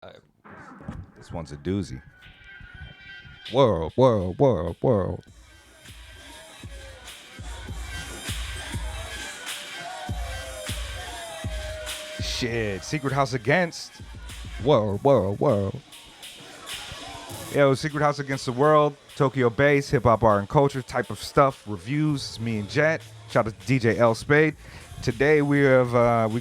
Uh, this one's a doozy. World, world, world, world. Shit, Secret House Against. World, world, world. Yo, Secret House Against the World, Tokyo bass, hip hop, art, and culture type of stuff. Reviews. It's me and Jet. Shout out to DJ L Spade. Today we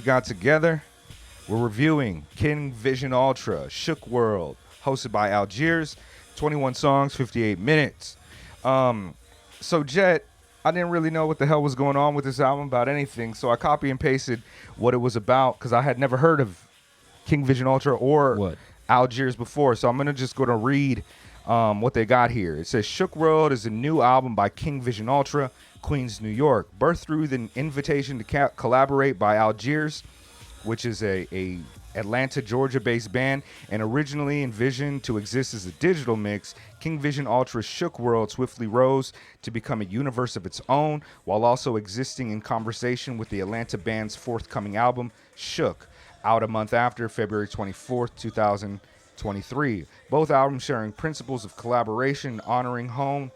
got together. We're reviewing King Vision Ultra, Shook World, hosted by Algiers. 21 songs, 58 minutes. So Jet, I didn't really know what the hell was going on with this album about anything, so I copy and pasted what it was about because I had never heard of King Vision Ultra or What? Algiers before. So I'm gonna just go to read what they got here. It says Shook World is a new album by King Vision Ultra, Queens, New York, birthed through the invitation to collaborate by Algiers, which is a Atlanta, Georgia-based band, and originally envisioned to exist as a digital mix. King Vision Ultra's Shook World swiftly rose to become a universe of its own, while also existing in conversation with the Atlanta band's forthcoming album, Shook, out a month after, February 24th, 2023. Both albums sharing principles of collaboration, honoring home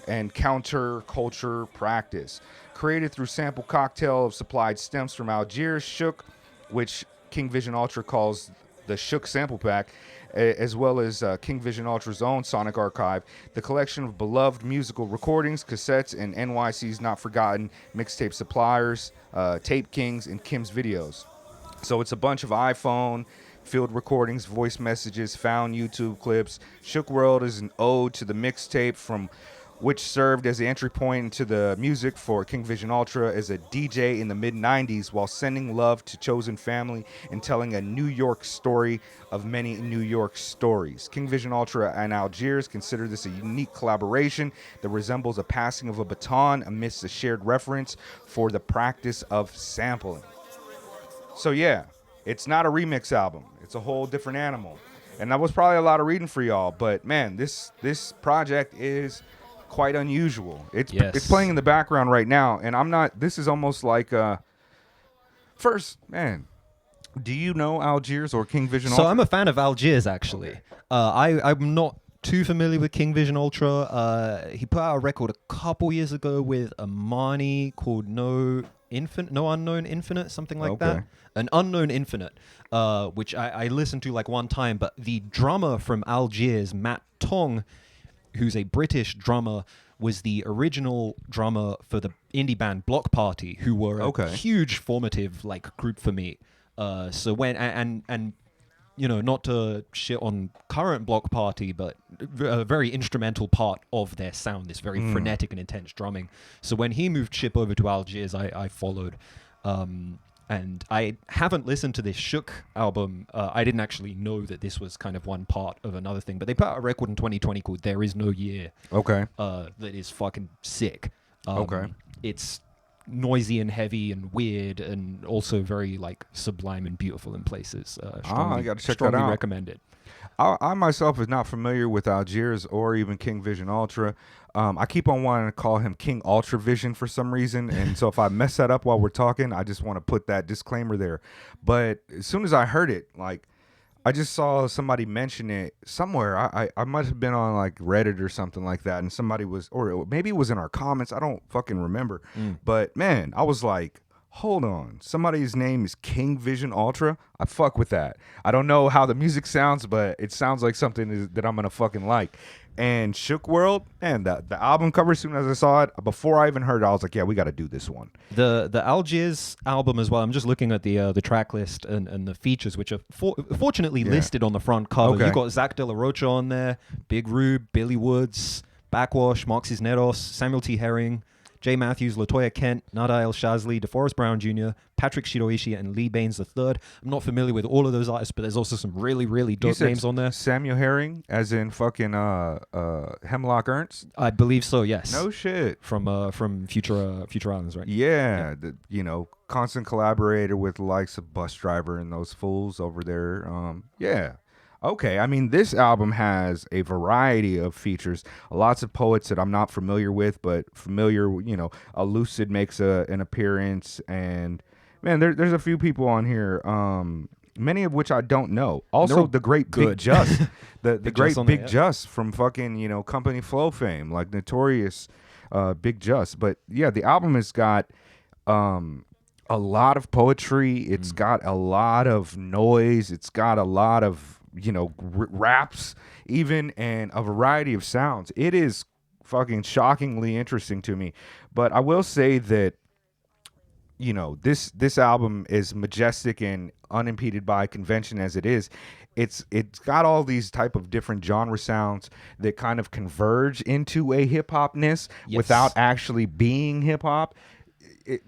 and counter-culture practice. Created through sample cocktail of supplied stems from Algiers, Shook, which King Vision Ultra calls the Shook Sample Pack, as well as King Vision Ultra's own Sonic Archive, the collection of beloved musical recordings, cassettes, and NYC's Not Forgotten mixtape suppliers, Tape Kingz and Kim's videos. So it's a bunch of iPhone field recordings, voice messages, found YouTube clips. Shook World is an ode to the mixtape from which served as the entry point into the music for King Vision Ultra as a DJ in the mid-90s while sending love to chosen family and telling a New York story of many New York stories. King Vision Ultra and Algiers consider this a unique collaboration that resembles a passing of a baton amidst a shared reference for the practice of sampling. So yeah, it's not a remix album. It's a whole different animal. And that was probably a lot of reading for y'all, but man, this project is quite unusual. It's playing in the background right now, and I'm not. This is almost like first, man. Do you know Algiers or King Vision Ultra? So I'm a fan of Algiers, actually. Okay. I'm not too familiar with King Vision Ultra. He put out a record a couple years ago with Amani called No Unknown Infinite, something like that. An Unknown Infinite, which I listened to like one time. But the drummer from Algiers, Matt Tong, who's a British drummer, was the original drummer for the indie band Block Party, who were a huge formative like group for me. So when and you know, not to shit on current Block Party, but a very instrumental part of their sound, this very frenetic and intense drumming. So when he moved ship over to Algiers, I followed. And I haven't listened to this Shook album. I didn't actually know that this was kind of one part of another thing. But they put out a record in 2020 called There Is No Year. Okay. That is fucking sick. It's noisy and heavy and weird and also very like sublime and beautiful in places. I got to check that strongly out. recommend it. I myself is not familiar with Algiers or even King Vision Ultra. I keep on wanting to call him King Ultra Vision for some reason, and so if I mess that up while we're talking, I just want to put that disclaimer there. But as soon as I heard it, like, I just saw somebody mention it somewhere. I might have been on like Reddit or something like that, and somebody was, or maybe it was in our comments. I don't fucking remember. But man, I was like, hold on, somebody's name is King Vision Ultra. I fuck with that. I don't know how the music sounds, but it sounds like something that I'm gonna fucking like. And Shook World, man, the album cover, as soon as I saw it, before I even heard it, I was like, yeah, we got to do this one. The Algiers album as well. I'm just looking at the track list and the features, which are fortunately listed on the front cover. Okay. You've got Zach De La Rocha on there, Big Rube, Billy Woods, Backwash, Mark Cisneros, Samuel T. Herring, Jay Matthews, Latoya Kent, Nada El Shazli, DeForest Brown Jr., Patrick Shiroishi, and Lee Baines III. I'm not familiar with all of those artists, but there's also some really, really dope names on there. Samuel Herring, as in fucking Hemlock Ernst? I believe so, yes. No shit. From Future Islands, right? Yeah. Constant collaborator with the likes of Bus Driver and those fools over there. Yeah. Okay, I mean, this album has a variety of features. Lots of poets that I'm not familiar with, but familiar, Lucid makes an appearance, and man, there's a few people on here. many of which I don't know. Also, the great good. Big Just, the great Just Big there, yeah. Just from fucking, you know, Company Flow fame, like notorious Big Just. But yeah, the album has got a lot of poetry. It's got a lot of noise. It's got a lot of, you know, raps even, and a variety of sounds. It is fucking shockingly interesting to me. But I will say that, you know, this album, is majestic and unimpeded by convention as it is. It's got all these type of different genre sounds that kind of converge into a hip hopness without actually being hip hop.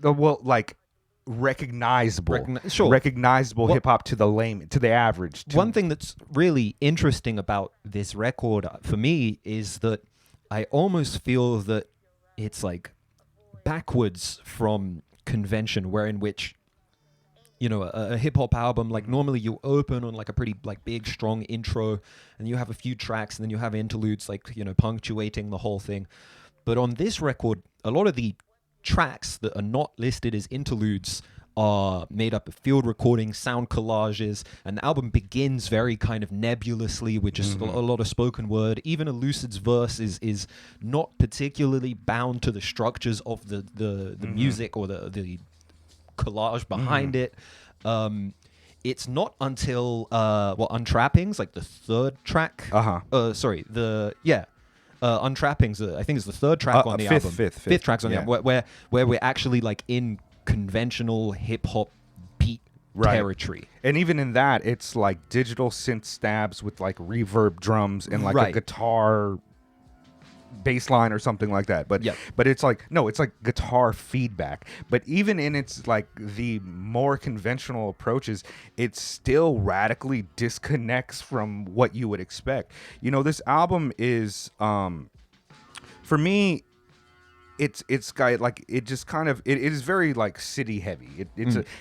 Well, like recognizable hip hop to the layman, to the average. One thing that's really interesting about this record for me is that I almost feel that it's like backwards from convention, where in which, you know, a hip hop album, like normally you open on like a pretty like big strong intro, and you have a few tracks, and then you have interludes, like, you know, punctuating the whole thing. But on this record, a lot of the tracks that are not listed as interludes are made up of field recordings, sound collages, and the album begins very kind of nebulously with just a lot of spoken word. Even a Lucid's verse is not particularly bound to the structures of the music or the collage behind it. It's not until Untrappings, like the third track. Untrappings, I think is the third track on the album. Fifth track's on the album, where we're actually like in conventional hip hop beat territory. And even in that, it's like digital synth stabs with like reverb drums and like a guitar bass line or something like that. But it's like, no, it's like guitar feedback. But even in its like the more conventional approaches, it still radically disconnects from what you would expect. You know, this album is for me, it's got like, it just kind of, it is very like city heavy.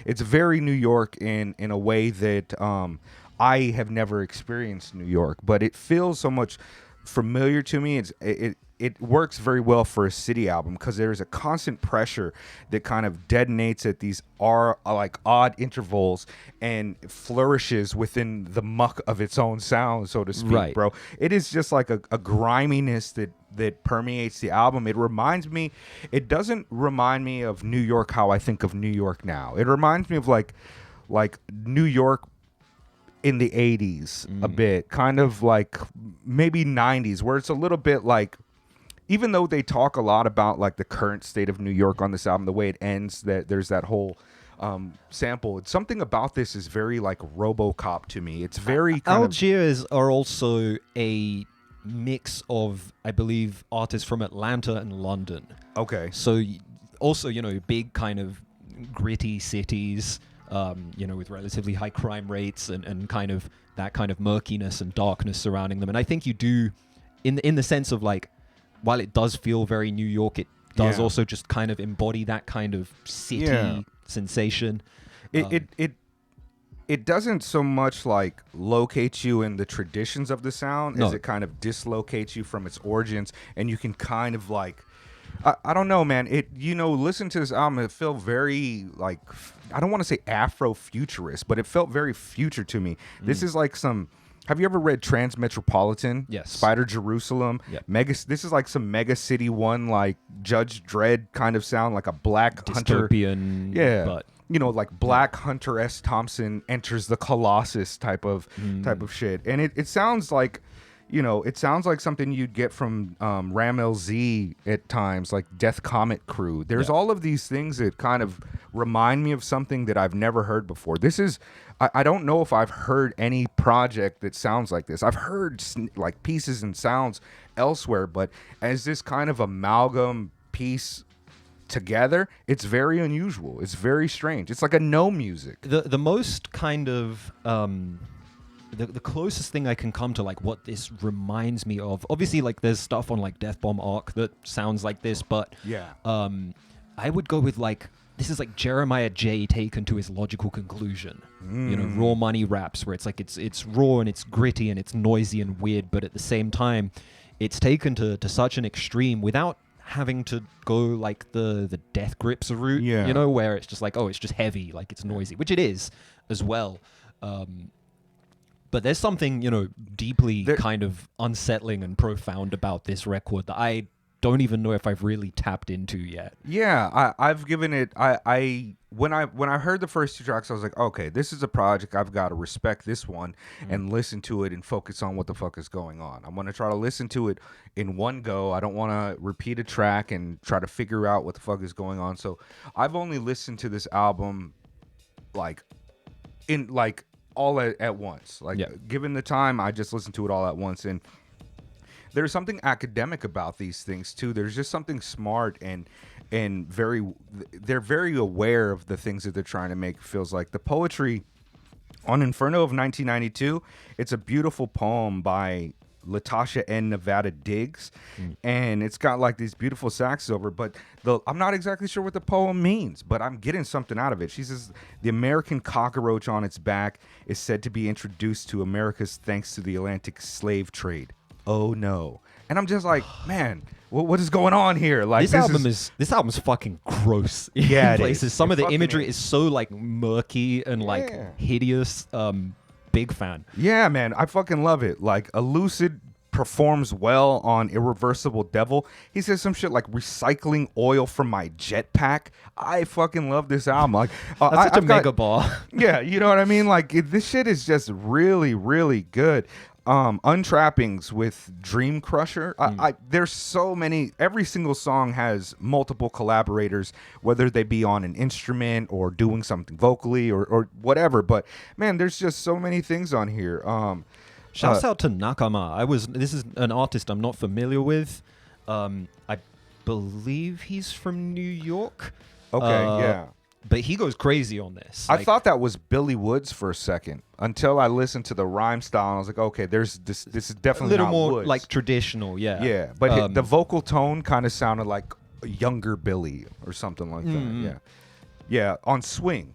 It's very New York in a way that I have never experienced New York, but it feels so much familiar to me. It works very well for a city album because there's a constant pressure that kind of detonates at these like odd intervals and flourishes within the muck of its own sound, so to speak, bro. It is just like a griminess that permeates the album. It doesn't remind me of New York how I think of New York now. It reminds me of like New York in the 80s a bit, kind of like maybe 90s, where it's a little bit like, even though they talk a lot about like the current state of New York on this album, the way it ends, that there's that whole sample. It's something about this is very like RoboCop to me. It's very Algiers are also a mix of, I believe, artists from Atlanta and London. Okay. So also, you know, big kind of gritty cities, you know, with relatively high crime rates and kind of that kind of murkiness and darkness surrounding them. And I think you do, in the sense of like, while it does feel very New York, it does also just kind of embody that kind of city sensation. It doesn't so much like locate you in the traditions of the sound as it kind of dislocates you from its origins, and you can kind of like, I don't know, man. Listen to this album, it felt very like, I don't want to say Afro-futurist, but it felt very future to me. This is like some. Have you ever read Transmetropolitan? Yes. Spider Jerusalem? Yep. This is like some Mega City One, like Judge Dredd kind of sound, like a Black dystopian, Hunter. Yeah. But you know, like Black Hunter S. Thompson enters the Colossus type of shit. And it sounds like, you know, it sounds like something you'd get from Ram LZ at times, like Death Comet Crew. There's all of these things that kind of remind me of something that I've never heard before. This is, I don't know if I've heard any project that sounds like this. I've heard like pieces and sounds elsewhere, but as this kind of amalgam piece together, it's very unusual. It's very strange. It's like a no music. The most kind of the closest thing I can come to like what this reminds me of, obviously like there's stuff on like Death Bomb Arc that sounds like this, but I would go with like, this is like Jeremiah J taken to his logical conclusion. You know, Raw Money raps, where it's like it's raw and it's gritty and it's noisy and weird, but at the same time it's taken to such an extreme without having to go like the Death Grips route, you know, where it's just like, oh, it's just heavy, like it's noisy, which it is as well. But there's something, deeply kind of unsettling and profound about this record that I don't even know if I've really tapped into yet. Yeah, I've given it. When I heard the first 2 tracks, I was like, okay, this is a project. I've got to respect this one and listen to it and focus on what the fuck is going on. I'm gonna try to listen to it in one go. I don't want to repeat a track and try to figure out what the fuck is going on. So I've only listened to this album all at once. Given the time, I just listened to it all at once. And there's something academic about these things too. There's just something smart and they're very aware of the things that they're trying to make. Feels like the poetry on Inferno of 1992. It's a beautiful poem by Latasha N. Nevada Diggs, and it's got like these beautiful saxes over. But I'm not exactly sure what the poem means, but I'm getting something out of it. She says the American cockroach on its back is said to be introduced to Americas thanks to the Atlantic slave trade. Oh no. And I'm just like, man, what is going on here? Like this album's fucking gross. Yeah, in places. Some of the imagery is so like murky and hideous. Big fan. Yeah, man, I fucking love it. Like Elucid performs well on Irreversible Devil. He says some shit like recycling oil from my jetpack. I fucking love this album. Like that's such a mega bar. Yeah, you know what I mean? Like this shit is just really, really good. Untrappings with Dream Crusher. There's so many. Every single song has multiple collaborators, whether they be on an instrument or doing something vocally or whatever. But man, there's just so many things on here. Shouts out to Nakama. This is an artist I'm not familiar with. I believe he's from New York. Okay, yeah. But he goes crazy on this. I thought that was Billy Woods for a second until I listened to the rhyme style and I was like, okay, this is definitely a little not more Woods. like traditional, yeah. Yeah, but the vocal tone kind of sounded like a younger Billy or something like that. Yeah. On Swing,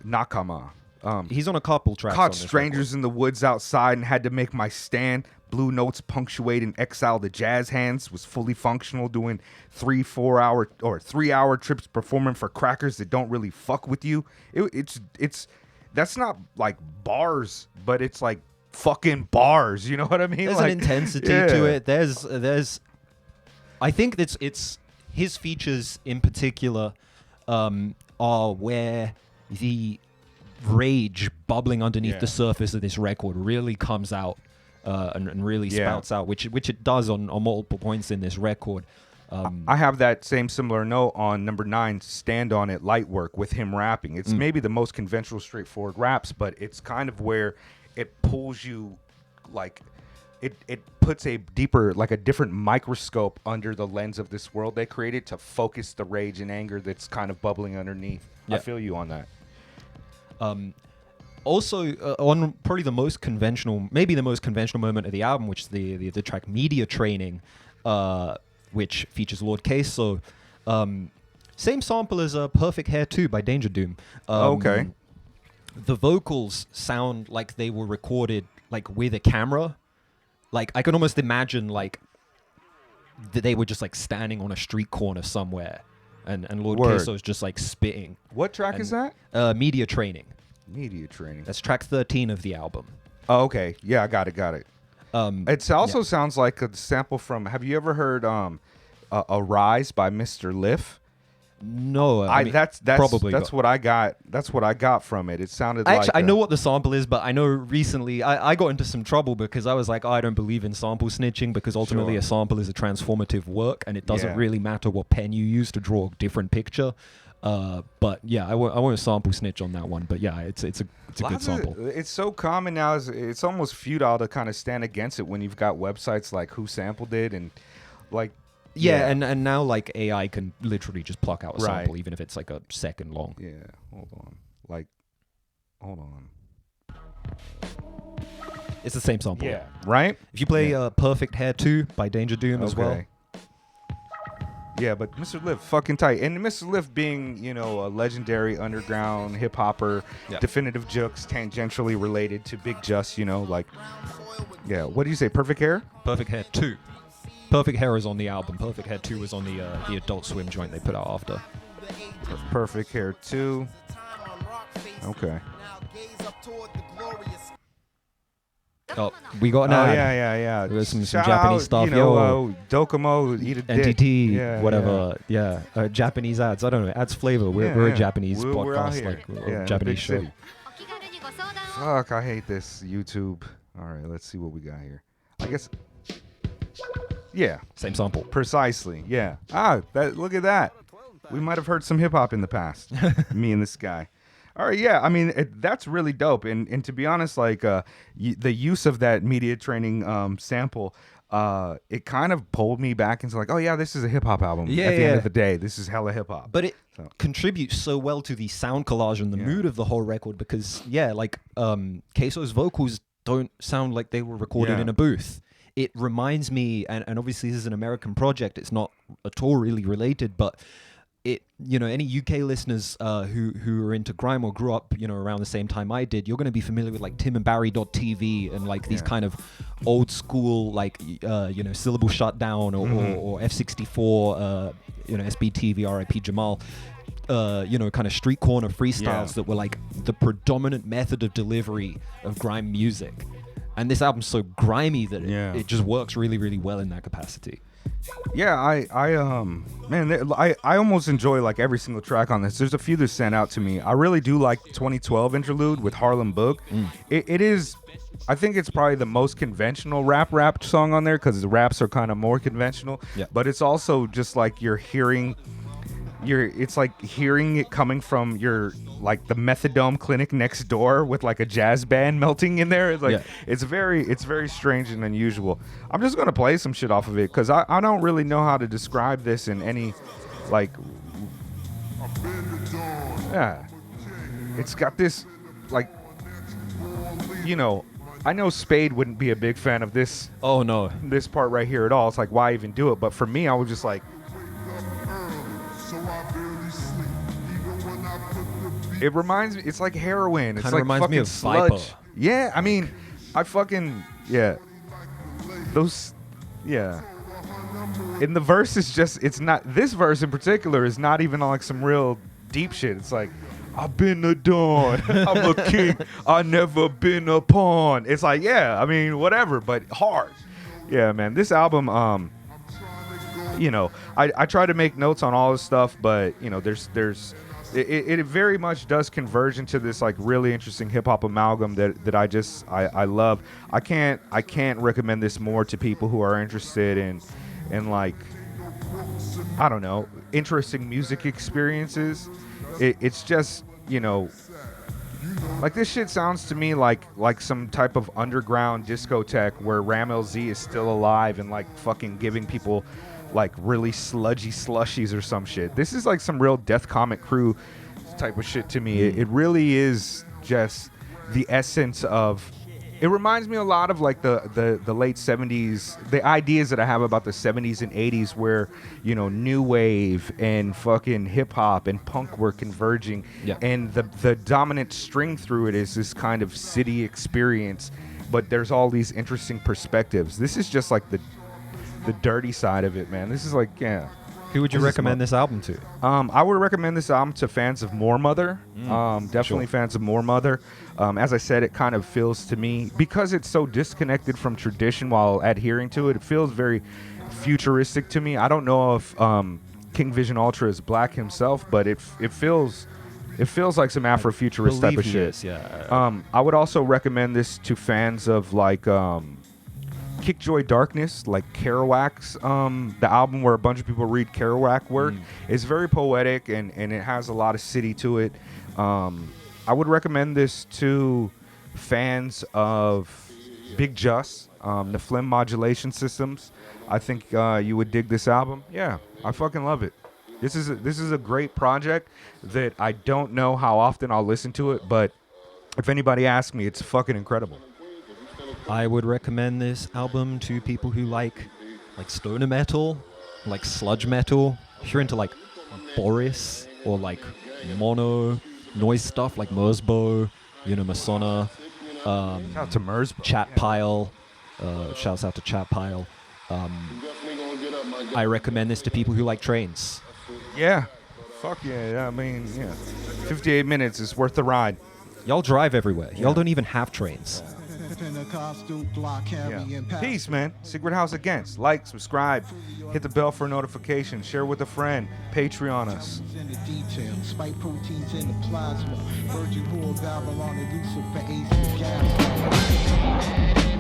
Nakama. He's on a couple tracks. Caught strangers in the woods outside and had to make my stand. Blue notes punctuate and exile the jazz hands. Was fully functional, doing 3 hour trips performing for crackers that don't really fuck with you. It's that's not like bars, but it's like fucking bars. You know what I mean? There's like, an intensity to it. There's I think it's his features in particular are where the rage bubbling underneath the surface of this record really comes out and really spouts out, which it does on multiple points in this record. I have that same similar note on number 9, Stand On It, Light Work, with him rapping. It's maybe the most conventional, straightforward raps, but it's kind of where it pulls you, like, it puts a deeper, like a different microscope under the lens of this world they created to focus the rage and anger that's kind of bubbling underneath. I feel you on that. Also, on probably the most conventional moment of the album, which is the track Media Training, which features Lord Queso. Same sample as Perfect Hair 2 by Danger Doom. Okay. The vocals sound like they were recorded like with a camera. Like I can almost imagine like they were just like standing on a street corner somewhere and Lord Queso's just like spitting. What track is that? Media Training. Media Training. That's track 13 of the album. Oh, okay. Yeah, I got it. It also sounds like a sample from, have you ever heard Arise by Mr. Liff? No, I mean, that's probably what I got. That's what I got from it. It sounded like I know what the sample is, but I know recently I got into some trouble because I was like, I don't believe in sample snitching because ultimately a sample is a transformative work and it doesn't really matter what pen you use to draw a different picture. But yeah, I won't sample snitch on that one. But yeah, it's a good sample. It's so common now. It's almost futile to kind of stand against it when you've got websites like Who Sampled It and like. Yeah, and now like AI can literally just pluck out a sample, even if it's like a second long. Yeah, hold on. It's the same sample. Yeah, right? If you play Perfect Hair 2 by Danger Doom as well. Yeah, but Mr. Liff, fucking tight. And Mr. Liff being, a legendary underground hip-hopper, definitive jokes, tangentially related to Big Just, what do you say, Perfect Hair? Perfect Hair 2. Perfect Hair is on the album. Perfect Hair 2 was on the Adult Swim joint they put out after. Perfect Hair 2. Okay. Oh, we got an Oh ad. yeah. There's some Shout Japanese out, stuff. You know, Docomo, eat a dick. NTT, Yeah, whatever. Yeah. Japanese ads. I don't know. Adds flavor. We're a Japanese We're out podcast, here. like Yeah, a in Japanese big show. city. Fuck, I hate this YouTube. All right, let's see what we got here. I guess. Yeah, Same sample. precisely. Yeah. Look at that. We might have heard some hip hop in the past. Me and this guy. All right, yeah. I mean, that's really dope. And to be honest, like the use of that media training sample, it kind of pulled me back into like, oh yeah, this is a hip hop album. Yeah, At the end of the day, this is hella hip hop. But it contributes so well to the sound collage and the mood of the whole record because, like Queso's vocals don't sound like they were recorded in a booth. It reminds me, and obviously this is an American project, it's not at all really related, but it, any UK listeners who are into grime or grew up, around the same time I did, you're going to be familiar with like timandbarry.tv and like these kind of old school, like, Syllable Shutdown or F64, SBTV, RIP Jamal, kind of street corner freestyles that were like the predominant method of delivery of grime music. And this album's so grimy that it just works really, really well in that capacity. Yeah, I almost enjoy like every single track on this. There's a few that stand out to me. I really do like 2012 interlude with Harlem Book. It is, I think it's probably the most conventional rap song on there because the raps are kind of more conventional. Yeah. But it's also just like it's like hearing it coming from your like the methadone clinic next door with like a jazz band melting in there. It's like it's very strange and unusual. I'm just gonna play some shit off of it because I don't really know how to describe this in any like it's got this like I know Spade wouldn't be a big fan of this. Oh no, this part right here at all. It's like why even do it? But for me, I was just like. It reminds me. It's like heroin. It's like reminds me fucking of sludge. Viper. Yeah, I mean, those. In the verse, it's just. It's not. This verse in particular is not even like some real deep shit. It's like, I've been a don. I'm a king. I never been a pawn. It's like, yeah, I mean, whatever, but hard. Yeah, man. This album, I try to make notes on all this stuff, but there's. It very much does converge into this like really interesting hip hop amalgam that I love. I can't recommend this more to people who are interested in like I don't know, interesting music experiences. It's just like this shit sounds to me like some type of underground discotheque where Ram LZ is still alive and like fucking giving people like really sludgy slushies or some shit. This is like some real Death Comic Crew type of shit to me. It really is just the essence of. It reminds me a lot of like the late 70s, the ideas that I have about the 70s and 80s where, new wave and fucking hip hop and punk were converging. Yeah. And the dominant string through it is this kind of city experience, but there's all these interesting perspectives. This is just like the dirty side of it, man. This is like, yeah. Who would you recommend this album to? I would recommend this album to fans of More Mother. Definitely fans of More Mother. As I said, it kind of feels to me, because it's so disconnected from tradition while adhering to it, it feels very futuristic to me. I don't know if King Vision Ultra is black himself, but it feels like some Afrofuturist type of shit. I would also recommend this to fans of like Kickjoy Darkness, like Kerouac's, the album where a bunch of people read Kerouac work. It's very poetic and it has a lot of city to it. I would recommend this to fans of Big Just, the Phlegm Modulation Systems. I think you would dig this album. Yeah, I fucking love it. This is a great project that I don't know how often I'll listen to it, but if anybody asks me, it's fucking incredible. I would recommend this album to people who like stoner metal, like sludge metal. If you're into like Boris or like mono noise stuff like Merzbow, Masona, shout out to Merzbow. Chat Pile, shouts out to Chat Pile. I recommend this to people who like trains. Yeah, fuck yeah. I mean, yeah, 58 minutes is worth the ride. Y'all drive everywhere. Y'all don't even have trains. Peace, man. Secret House Against. Like, subscribe, hit the bell for notifications, share with a friend, Patreon us. Spike proteins in the plasma. Virgin Babylon, elusive for ace and gas.